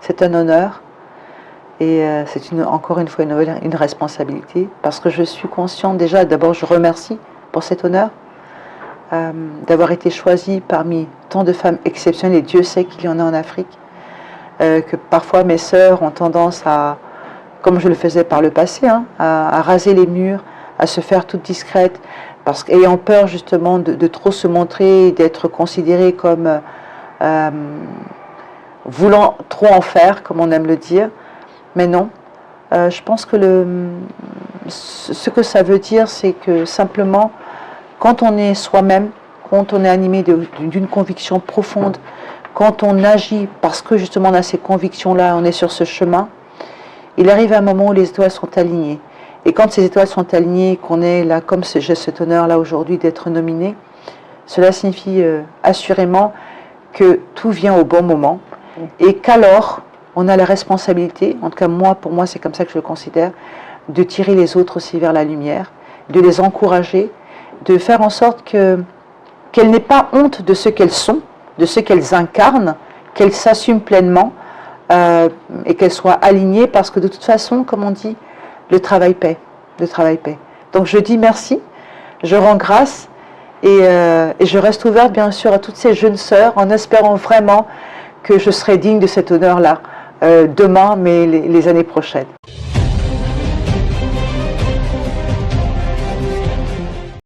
c'est un honneur et c'est encore une fois une responsabilité parce que je suis consciente déjà, d'abord je remercie pour cet honneur d'avoir été choisie parmi tant de femmes exceptionnelles, et Dieu sait qu'il y en a en Afrique, que parfois mes sœurs ont tendance à, comme je le faisais par le passé, à raser les murs, à se faire toutes discrètes, ayant peur justement de trop se montrer, d'être considérée comme voulant trop en faire, comme on aime le dire. Mais non, je pense que ce que ça veut dire, c'est que simplement, quand on est soi-même, quand on est animé d'une conviction profonde, quand on agit parce que justement on a ces convictions-là, on est sur ce chemin, il arrive un moment où les étoiles sont alignées. Et quand ces étoiles sont alignées, qu'on est là, comme j'ai cet honneur-là aujourd'hui d'être nominé, cela signifie assurément que tout vient au bon moment et qu'alors on a la responsabilité, en tout cas moi, pour moi c'est comme ça que je le considère, de tirer les autres aussi vers la lumière, de les encourager, de faire en sorte qu'elles n'aient pas honte de ce qu'elles sont, de ce qu'elles incarnent, qu'elles s'assument pleinement et qu'elles soient alignées parce que de toute façon, comme on dit, le travail paie, le travail paie. Donc je dis merci, je rends grâce et je reste ouverte bien sûr à toutes ces jeunes sœurs en espérant vraiment que je serai digne de cet honneur-là demain mais les années prochaines.